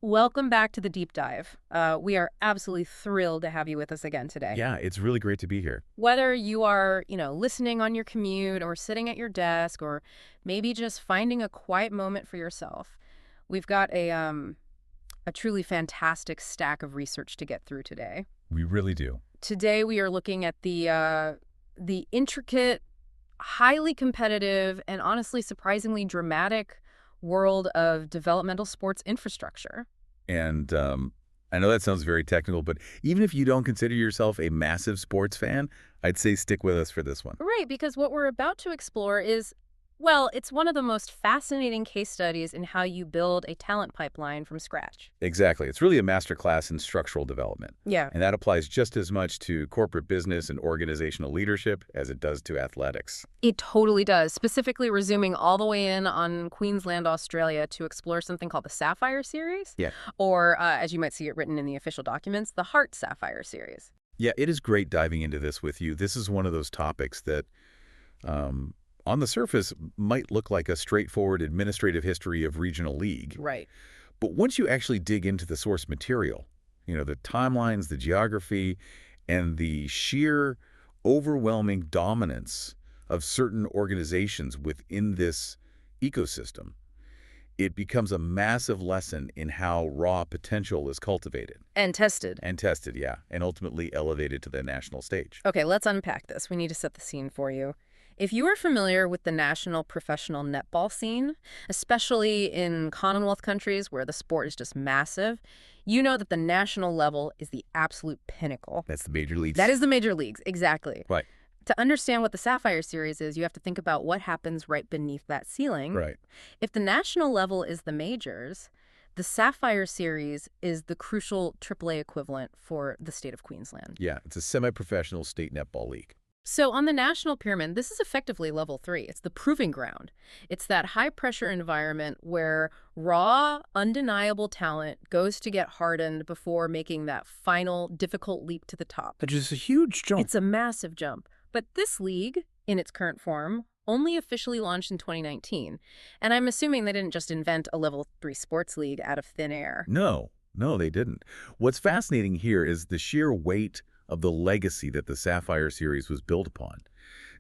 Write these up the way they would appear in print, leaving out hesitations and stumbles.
Welcome back to the deep dive. We are absolutely thrilled to have you with us again today. Yeah, it's really great to be here. Whether you are, listening on your commute or sitting at your desk or maybe just finding a quiet moment for yourself, we've got a truly fantastic stack of research to get through today. We really do. Today we are looking at the intricate, highly competitive, and honestly surprisingly dramatic world of developmental sports infrastructure. And I know that sounds very technical, but even if you don't consider yourself a massive sports fan, I'd say stick with us for this one. Right, because what we're about to explore is, well, it's one of the most fascinating case studies in how you build a talent pipeline from scratch. Exactly. It's really a masterclass in structural development. Yeah. And that applies just as much to corporate business and organizational leadership as it does to athletics. It totally does, specifically resuming all the way in on Queensland, Australia to explore something called the Sapphire Series, Yeah. or as you might see it written in the official documents, the Heart Sapphire Series. Yeah, it is great diving into this with you. This is one of those topics that on the surface might look like a straightforward administrative history of regional league. Right. But once you actually dig into the source material, the timelines, the geography, and the sheer overwhelming dominance of certain organizations within this ecosystem, it becomes a massive lesson in how raw potential is cultivated. And tested. And tested, yeah, and ultimately elevated to the national stage. Okay, let's unpack this. We need to set the scene for you. If you are familiar with the national professional netball scene, especially in Commonwealth countries where the sport is just massive, you know that the national level is the absolute pinnacle. That's the major leagues. That is the major leagues, exactly. Right. To understand what the Sapphire Series is, you have to think about what happens right beneath that ceiling. Right. If the national level is the majors, the Sapphire Series is the crucial AAA equivalent for the state of Queensland. Yeah, it's a semi-professional state netball league. So on the national pyramid, this is effectively level 3. It's the proving ground. It's that high-pressure environment where raw, undeniable talent goes to get hardened before making that final, difficult leap to the top. Which is a huge jump. It's a massive jump. But this league, in its current form, only officially launched in 2019. And I'm assuming they didn't just invent a level 3 sports league out of thin air. No, they didn't. What's fascinating here is the sheer weight of the legacy that the Sapphire Series was built upon.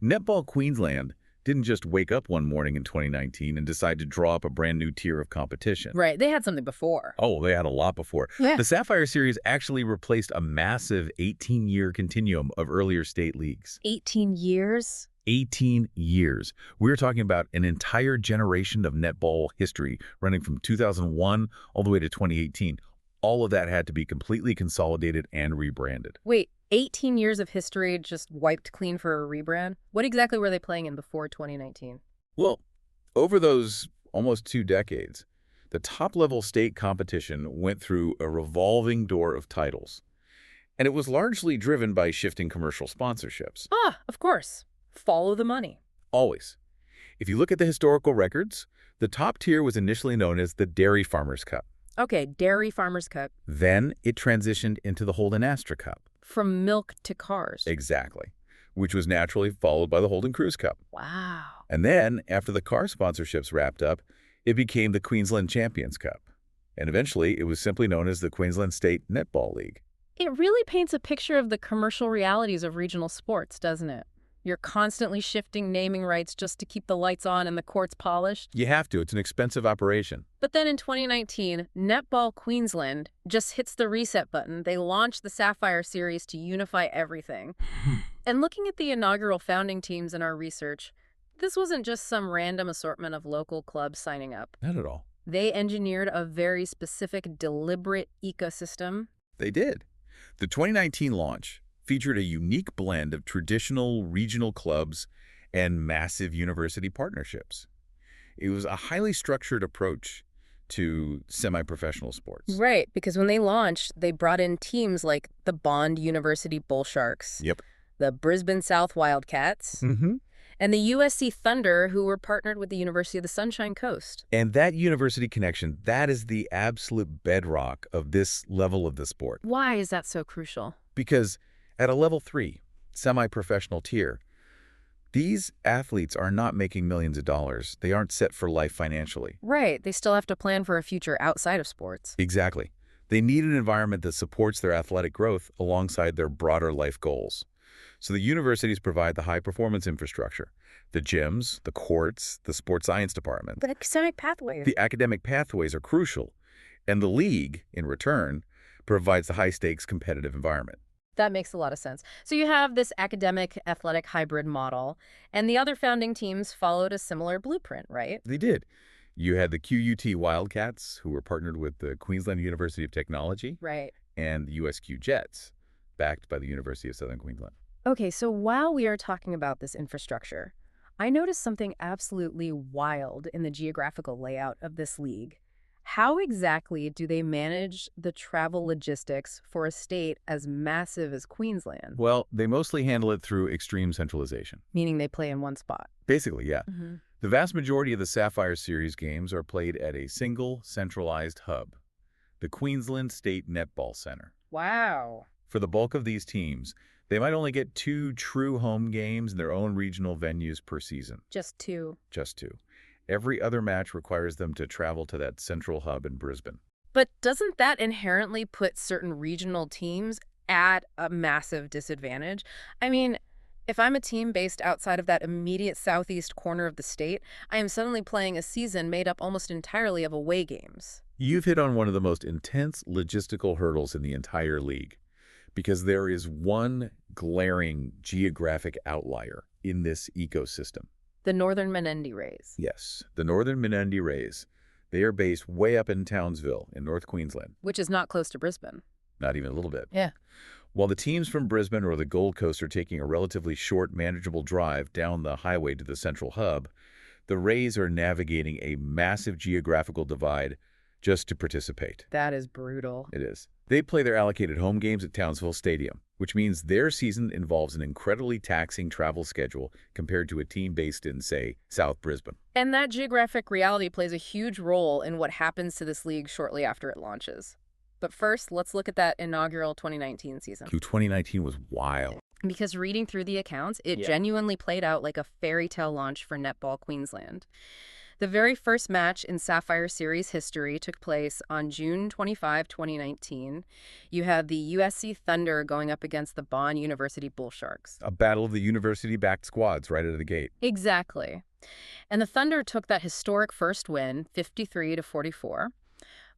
Netball Queensland didn't just wake up one morning in 2019 and decide to draw up a brand new tier of competition. Right, they had something before. Oh, they had a lot before. Yeah. The Sapphire Series actually replaced a massive 18-year continuum of earlier state leagues. 18 years? 18 years. We're talking about an entire generation of netball history running from 2001 all the way to 2018. All of that had to be completely consolidated and rebranded. Wait, 18 years of history just wiped clean for a rebrand? What exactly were they playing in before 2019? Well, over those almost 2 decades, the top-level state competition went through a revolving door of titles. And it was largely driven by shifting commercial sponsorships. Ah, of course. Follow the money. Always. If you look at the historical records, the top tier was initially known as the Dairy Farmers Cup. Okay, Dairy Farmers Cup. Then it transitioned into the Holden Astra Cup. From milk to cars. Exactly. Which was naturally followed by the Holden Cruise Cup. Wow. And then, after the car sponsorships wrapped up, it became the Queensland Champions Cup. And eventually, it was simply known as the Queensland State Netball League. It really paints a picture of the commercial realities of regional sports, doesn't it? You're constantly shifting naming rights just to keep the lights on and the courts polished. You have to. It's an expensive operation. But then in 2019, Netball Queensland just hits the reset button. They launched the Sapphire Series to unify everything. And looking at the inaugural founding teams in our research, this wasn't just some random assortment of local clubs signing up. Not at all. They engineered a very specific, deliberate ecosystem. They did. The 2019 launch featured a unique blend of traditional regional clubs and massive university partnerships. It was a highly structured approach to semi-professional sports. Right, because when they launched, they brought in teams like the Bond University Bull Sharks, Yep. the Brisbane South Wildcats, and the USC Thunder, who were partnered with the University of the Sunshine Coast. And that university connection, that is the absolute bedrock of this level of the sport. Why is that so crucial? Because at a level 3, semi-professional tier, These athletes are not making millions of dollars. They aren't set for life financially. Right, they still have to plan for a future outside of sports. Exactly. They need an environment that supports their athletic growth alongside their broader life goals. So the universities provide the high-performance infrastructure, the gyms, the courts, the sports science department. The academic pathways. The academic pathways are crucial, and the league, in return, provides the high-stakes competitive environment. That makes a lot of sense. So you have this academic athletic hybrid model, and the other founding teams followed a similar blueprint, right? They did. You had the QUT Wildcats, who were partnered with the Queensland University of Technology, Right. and the USQ Jets, backed by the University of Southern Queensland. Okay, so while we are talking about this infrastructure, I noticed something absolutely wild in the geographical layout of this league. How exactly do they manage the travel logistics for a state as massive as Queensland? Well, they mostly handle it through extreme centralization. Meaning they play in one spot. Basically, yeah. Mm-hmm. The vast majority of the Sapphire Series games are played at a single, centralized hub, the Queensland State Netball Center. Wow. For the bulk of these teams, they might only get 2 true home games in their own regional venues per season. Just two. Just 2. Every other match requires them to travel to that central hub in Brisbane. But doesn't that inherently put certain regional teams at a massive disadvantage? I mean, if I'm a team based outside of that immediate southeast corner of the state, I am suddenly playing a season made up almost entirely of away games. You've hit on one of the most intense logistical hurdles in the entire league, because there is one glaring geographic outlier in this ecosystem. The Northern Menendee Rays. Yes, the Northern Menendee Rays. They are based way up in Townsville in North Queensland. Which is not close to Brisbane. Not even a little bit. Yeah. While the teams from Brisbane or the Gold Coast are taking a relatively short, manageable drive down the highway to the central hub, the Rays are navigating a massive geographical divide just to participate. That is brutal. It is. They play their allocated home games at Townsville Stadium, which means their season involves an incredibly taxing travel schedule compared to a team based in, say, South Brisbane. And that geographic reality plays a huge role in what happens to this league shortly after it launches. But first, let's look at that inaugural 2019 season. 2019 was wild. Because reading through the accounts, it genuinely played out like a fairy tale launch for Netball Queensland. The very first match in Sapphire Series history took place on June 25, 2019. You had the USC Thunder going up against the Bond University Bull Sharks. A battle of the university-backed squads right out of the gate. Exactly. And the Thunder took that historic first win, 53-44.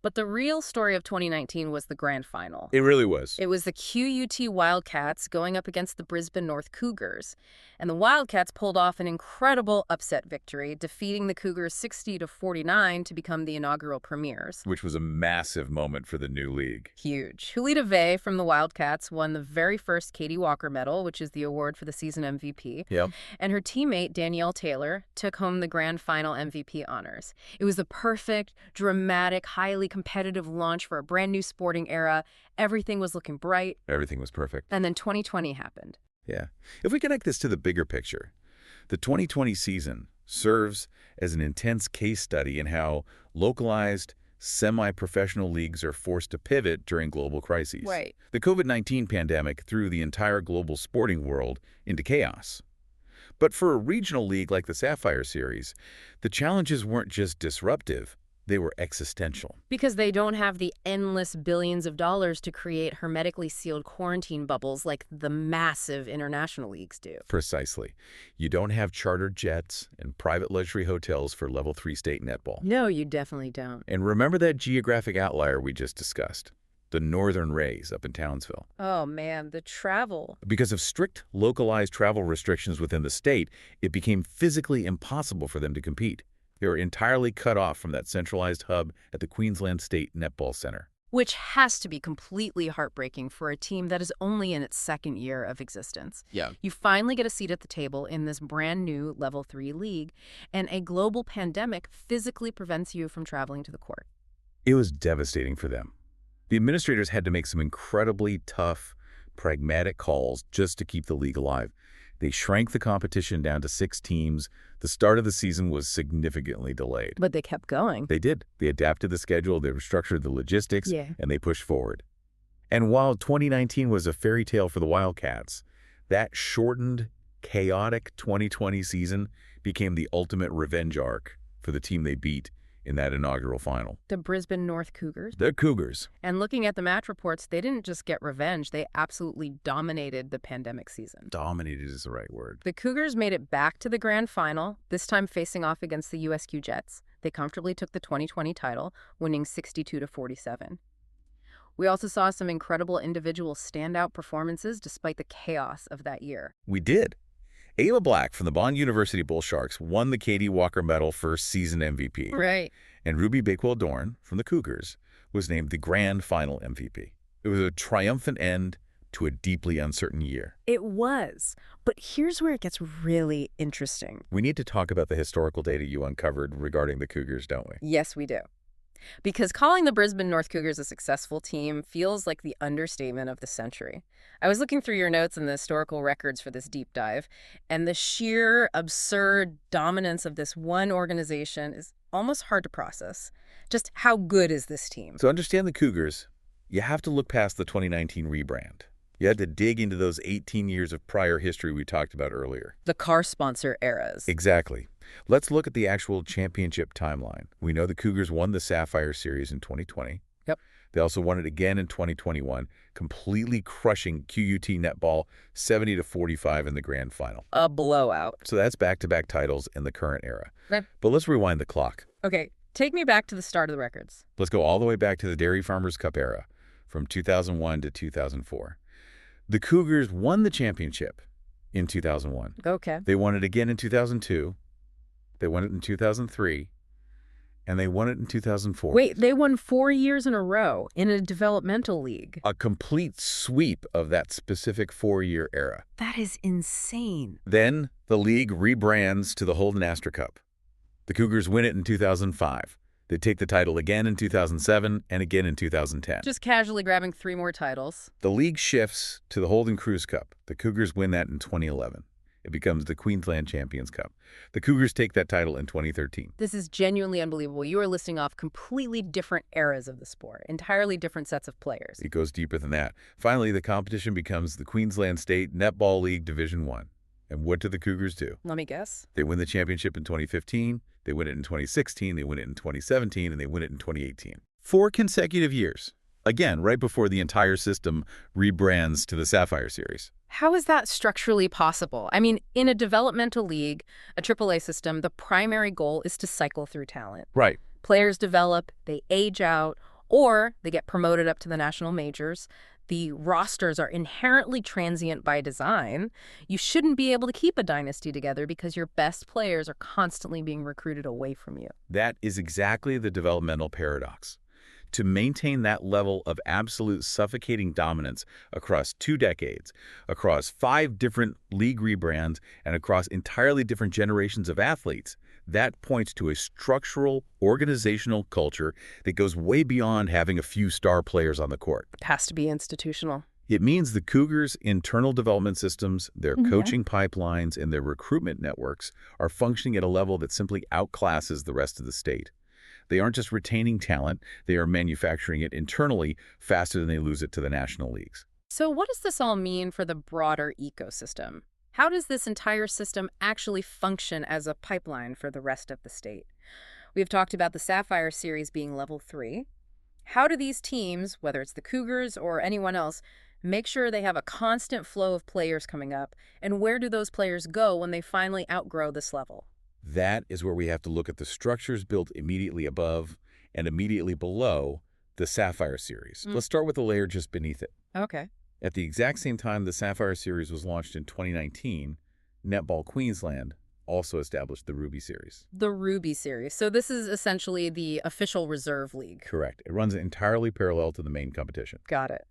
But the real story of 2019 was the grand final. It really was. It was the QUT Wildcats going up against the Brisbane North Cougars. And the Wildcats pulled off an incredible upset victory, defeating the Cougars 60-49 to become the inaugural premiers. Which was a massive moment for the new league. Huge. Julita Vey from the Wildcats won the very first Katie Walker Medal, which is the award for the season MVP. Yep. And her teammate, Danielle Taylor, took home the grand final MVP honors. It was the perfect, dramatic, highly competitive launch for a brand new sporting era. Everything was looking bright. Everything was perfect. And then 2020 happened. Yeah. If we connect this to the bigger picture, the 2020 season serves as an intense case study in how localized, semi-professional leagues are forced to pivot during global crises. Right. The COVID-19 pandemic threw the entire global sporting world into chaos. But for a regional league like the Sapphire Series, the challenges weren't just disruptive. They were existential. Because they don't have the endless billions of dollars to create hermetically sealed quarantine bubbles like the massive international leagues do. Precisely. You don't have chartered jets and private luxury hotels for level 3 state netball. No, you definitely don't. And remember that geographic outlier we just discussed, the Northern Rays up in Townsville. Oh man, the travel. Because of strict localized travel restrictions within the state, it became physically impossible for them to compete. They were entirely cut off from that centralized hub at the Queensland State Netball Center. Which has to be completely heartbreaking for a team that is only in its second year of existence. Yeah. You finally get a seat at the table in this brand new Level 3 league, and a global pandemic physically prevents you from traveling to the court. It was devastating for them. The administrators had to make some incredibly tough, pragmatic calls just to keep the league alive. They shrank the competition down to 6 teams. The start of the season was significantly delayed. But they kept going. They did. They adapted the schedule, they restructured the logistics, and they pushed forward. And while 2019 was a fairy tale for the Wildcats, that shortened chaotic 2020 season became the ultimate revenge arc for the team they beat in that inaugural final. The Brisbane North Cougars. The Cougars. And looking at the match reports, they didn't just get revenge, they absolutely dominated the pandemic season. Dominated is the right word. The Cougars made it back to the grand final, this time facing off against the USQ Jets. They comfortably took the 2020 title, winning 62-47. We also saw some incredible individual standout performances despite the chaos of that year. We did. Ava Black from the Bond University Bull Sharks won the Katie Walker Medal for season MVP. Right. And Ruby Bakewell-Dorn from the Cougars was named the grand final MVP. It was a triumphant end to a deeply uncertain year. It was. But here's where it gets really interesting. We need to talk about the historical data you uncovered regarding the Cougars, don't we? Yes, we do. Because calling the Brisbane North Cougars a successful team feels like the understatement of the century. I was looking through your notes and the historical records for this deep dive, and the sheer, absurd dominance of this one organization is almost hard to process. Just how good is this team? To understand the Cougars, you have to look past the 2019 rebrand. You had to dig into those 18 years of prior history we talked about earlier. The car sponsor eras. Exactly. Let's look at the actual championship timeline. We know the Cougars won the Sapphire Series in 2020. Yep. They also won it again in 2021, completely crushing QUT netball 70-45 in the grand final. A blowout. So that's back-to-back titles in the current era. Okay. But let's rewind the clock. Okay, take me back to the start of the records. Let's go all the way back to the Dairy Farmers Cup era, from 2001 to 2004. The Cougars won the championship in 2001. Okay. They won it again in 2002. They won it in 2003. And they won it in 2004. Wait, they won 4 years in a row in a developmental league. A complete sweep of that specific 4-year era. That is insane. Then the league rebrands to the Holden Astor Cup. The Cougars win it in 2005. They take the title again in 2007 and again in 2010. Just casually grabbing 3 more titles. The league shifts to the Holden Cruise Cup. The Cougars win that in 2011. It becomes the Queensland Champions Cup. The Cougars take that title in 2013. This is genuinely unbelievable. You are listing off completely different eras of the sport, entirely different sets of players. It goes deeper than that. Finally, the competition becomes the Queensland State Netball League Division I. And what do the Cougars do? Let me guess. They win the championship in 2015, they win it in 2016, they win it in 2017, and they win it in 2018. 4 consecutive years. Again, right before the entire system rebrands to the Sapphire Series. How is that structurally possible? I mean, in a developmental league, a AAA system, the primary goal is to cycle through talent. Right. Players develop, they age out, or they get promoted up to the national majors. The rosters are inherently transient by design. You shouldn't be able to keep a dynasty together because your best players are constantly being recruited away from you. That is exactly the developmental paradox. To maintain that level of absolute suffocating dominance across 2 decades, across 5 different league rebrands, and across entirely different generations of athletes, that points to a structural, organizational culture that goes way beyond having a few star players on the court. It has to be institutional. It means the Cougars' internal development systems, their coaching pipelines, and their recruitment networks are functioning at a level that simply outclasses the rest of the state. They aren't just retaining talent, they are manufacturing it internally faster than they lose it to the national leagues. So what does this all mean for the broader ecosystem? How does this entire system actually function as a pipeline for the rest of the state? We've talked about the Sapphire Series being level 3. How do these teams, whether it's the Cougars or anyone else, make sure they have a constant flow of players coming up? And where do those players go when they finally outgrow this level? That is where we have to look at the structures built immediately above and immediately below the Sapphire Series. Let's start with the layer just beneath it. Okay. At the exact same time the Sapphire Series was launched in 2019, Netball Queensland also established the Ruby Series. The Ruby Series. So this is essentially the official reserve league. Correct. It runs entirely parallel to the main competition. Got it.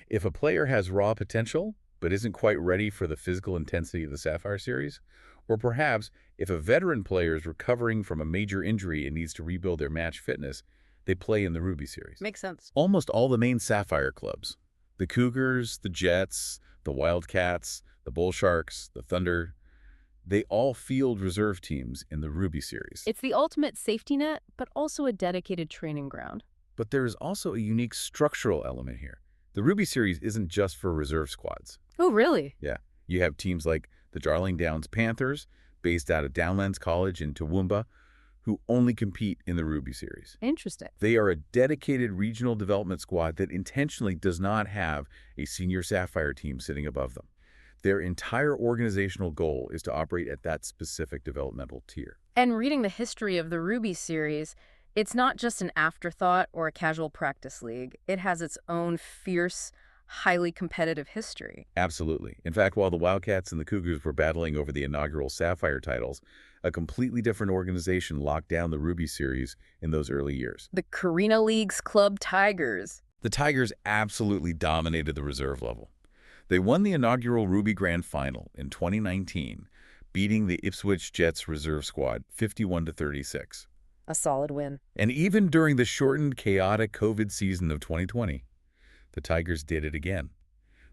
If a player has raw potential but isn't quite ready for the physical intensity of the Sapphire Series, or perhaps if a veteran player is recovering from a major injury and needs to rebuild their match fitness, they play in the Ruby Series. Makes sense. Almost all the main Sapphire clubs, the Cougars, the Jets, the Wildcats, the Bull Sharks, the Thunder, they all field reserve teams in the Ruby Series. It's the ultimate safety net, but also a dedicated training ground. But there is also a unique structural element here. The Ruby Series isn't just for reserve squads. Oh, really? Yeah. You have teams like the Darling Downs Panthers, based out of Downlands College in Toowoomba, who only compete in the Ruby Series. Interesting. They are a dedicated regional development squad that intentionally does not have a senior Sapphire team sitting above them. Their entire organizational goal is to operate at that specific developmental tier. And reading the history of the Ruby Series, it's not just an afterthought or a casual practice league. It has its own fierce, highly competitive history. Absolutely. In fact, while the Wildcats and the Cougars were battling over the inaugural Sapphire titles, a completely different organization locked down the Ruby Series in those early years. The Carina League's Club Tigers. The Tigers absolutely dominated the reserve level. They won the inaugural Ruby Grand Final in 2019, beating the Ipswich Jets reserve squad 51-36. A solid win. And even during the shortened, chaotic COVID season of 2020, the Tigers did it again.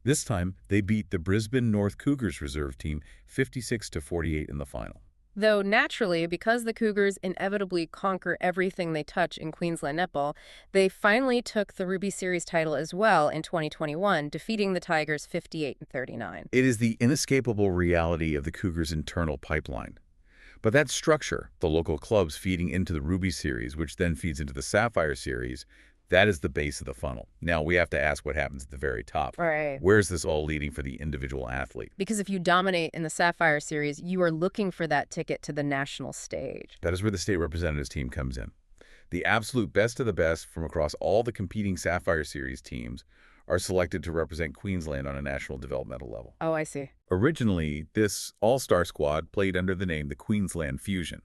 This time, they beat the Brisbane North Cougars reserve team 56-48 in the final. Though naturally, because the Cougars inevitably conquer everything they touch in Queensland netball, they finally took the Ruby Series title as well in 2021, defeating the Tigers 58-39. It is the inescapable reality of the Cougars' internal pipeline. But that structure, the local clubs feeding into the Ruby Series, which then feeds into the Sapphire Series, that is the base of the funnel. Now, we have to ask what happens at the very top. Right. Where's this all leading for the individual athlete? Because if you dominate in the Sapphire Series, you are looking for that ticket to the national stage. That is where the state representatives team comes in. The absolute best of the best from across all the competing Sapphire Series teams are selected to represent Queensland on a national developmental level. Oh, I see. Originally, this all-star squad played under the name the Queensland Fusion.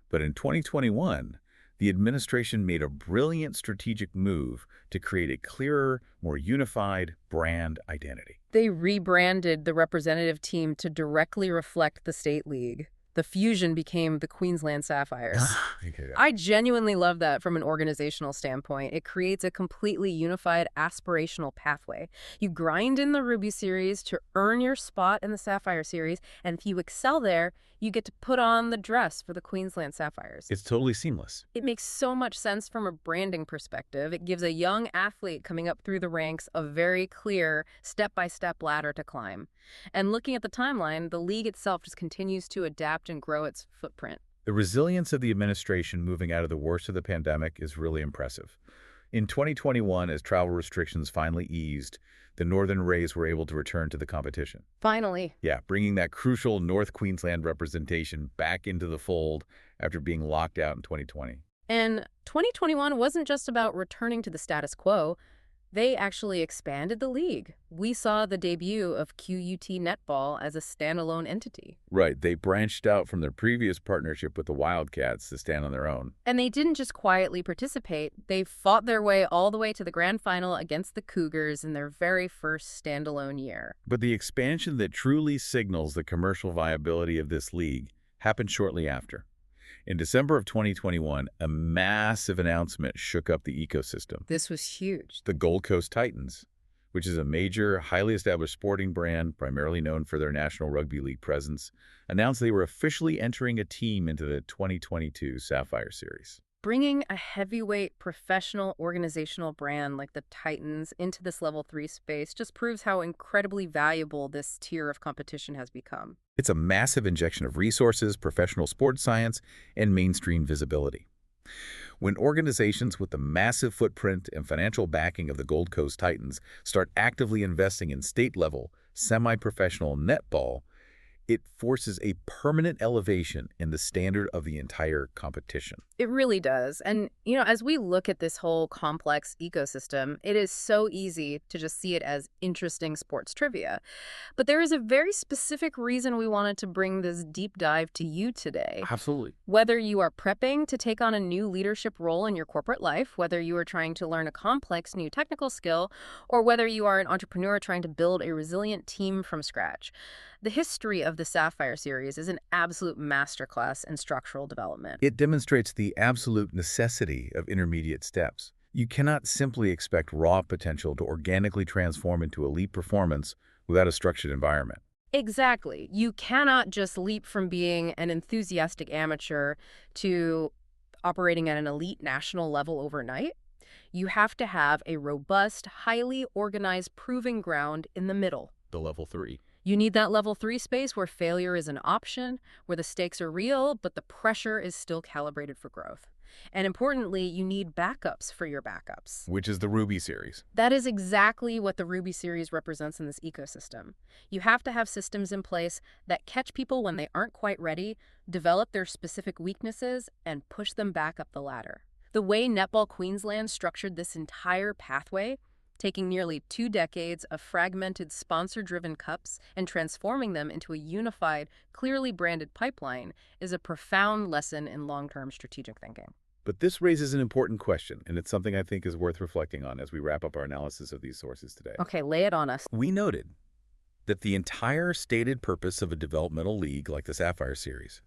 But in 2021, the administration made a brilliant strategic move to create a clearer, more unified brand identity. They rebranded the representative team to directly reflect the state league. The Fusion became the Queensland Sapphires. Okay. I genuinely love that from an organizational standpoint. It creates a completely unified aspirational pathway. You grind in the Ruby Series to earn your spot in the Sapphire Series, and if you excel there, you get to put on the dress for the Queensland Sapphires. It's totally seamless. It makes so much sense from a branding perspective. It gives a young athlete coming up through the ranks a very clear step-by-step ladder to climb. And looking at the timeline, the league itself just continues to adapt and grow its footprint. The resilience of the administration moving out of the worst of the pandemic is really impressive. In 2021, as travel restrictions finally eased, the Northern Rays were able to return to the competition. Finally. Yeah, bringing that crucial North Queensland representation back into the fold after being locked out in 2020. And 2021 wasn't just about returning to the status quo. They actually expanded the league. We saw the debut of QUT Netball as a standalone entity. Right, they branched out from their previous partnership with the Wildcats to stand on their own. And they didn't just quietly participate. They fought their way all the way to the grand final against the Cougars in their very first standalone year. But the expansion that truly signals the commercial viability of this league happened shortly after. In December of 2021, a massive announcement shook up the ecosystem. This was huge. The Gold Coast Titans, which is a major, highly established sporting brand primarily known for their National Rugby League presence, announced they were officially entering a team into the 2022 Sapphire Series. Bringing a heavyweight professional organizational brand like the Titans into this Level 3 space just proves how incredibly valuable this tier of competition has become. It's a massive injection of resources, professional sports science, and mainstream visibility. When organizations with the massive footprint and financial backing of the Gold Coast Titans start actively investing in state-level, semi-professional netball, it forces a permanent elevation in the standard of the entire competition. It really does. And, as we look at this whole complex ecosystem, it is so easy to just see it as interesting sports trivia. But there is a very specific reason we wanted to bring this deep dive to you today. Absolutely. Whether you are prepping to take on a new leadership role in your corporate life, whether you are trying to learn a complex new technical skill, or whether you are an entrepreneur trying to build a resilient team from scratch, the history of the Sapphire Series is an absolute masterclass in structural development. It demonstrates the absolute necessity of intermediate steps. You cannot simply expect raw potential to organically transform into elite performance without a structured environment. Exactly. You cannot just leap from being an enthusiastic amateur to operating at an elite national level overnight. You have to have a robust, highly organized proving ground in the middle. The Level 3. You need that level 3 space where failure is an option, where the stakes are real, but the pressure is still calibrated for growth. And importantly, you need backups for your backups. Which is the Ruby series. That is exactly what the Ruby series represents in this ecosystem. You have to have systems in place that catch people when they aren't quite ready, develop their specific weaknesses, and push them back up the ladder. The way Netball Queensland structured this entire pathway, taking nearly 2 decades of fragmented sponsor-driven cups and transforming them into a unified, clearly branded pipeline, is a profound lesson in long-term strategic thinking. But this raises an important question, and it's something I think is worth reflecting on as we wrap up our analysis of these sources today. Okay, lay it on us. We noted that the entire stated purpose of a developmental league like the Sapphire Series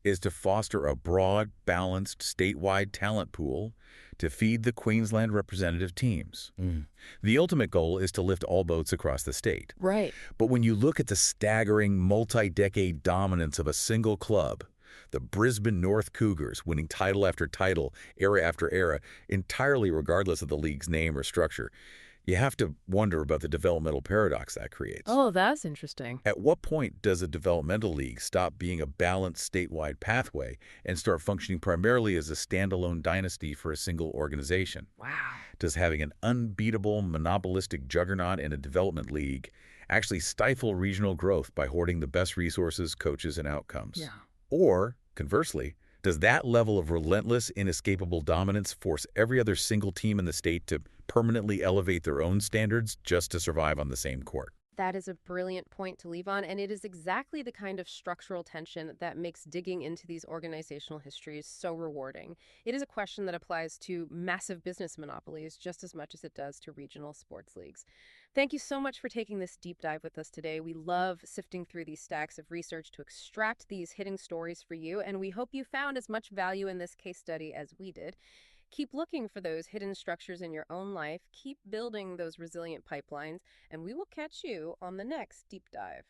is to foster a broad, balanced, statewide talent pool to feed the Queensland representative teams. The ultimate goal is to lift all boats across the state. Right. But when you look at the staggering multi-decade dominance of a single club, the Brisbane North Cougars winning title after title, era after era, entirely regardless of the league's name or structure, you have to wonder about the developmental paradox that creates. Oh, that's interesting. At what point does a developmental league stop being a balanced statewide pathway and start functioning primarily as a standalone dynasty for a single organization? Wow. Does having an unbeatable, monopolistic juggernaut in a development league actually stifle regional growth by hoarding the best resources, coaches, and outcomes? Yeah. Or, conversely, does that level of relentless, inescapable dominance force every other single team in the state to permanently elevate their own standards just to survive on the same court? That is a brilliant point to leave on, and it is exactly the kind of structural tension that makes digging into these organizational histories so rewarding. It is a question that applies to massive business monopolies just as much as it does to regional sports leagues. Thank you so much for taking this deep dive with us today. We love sifting through these stacks of research to extract these hidden stories for you, and we hope you found as much value in this case study as we did. Keep looking for those hidden structures in your own life, keep building those resilient pipelines, and we will catch you on the next deep dive.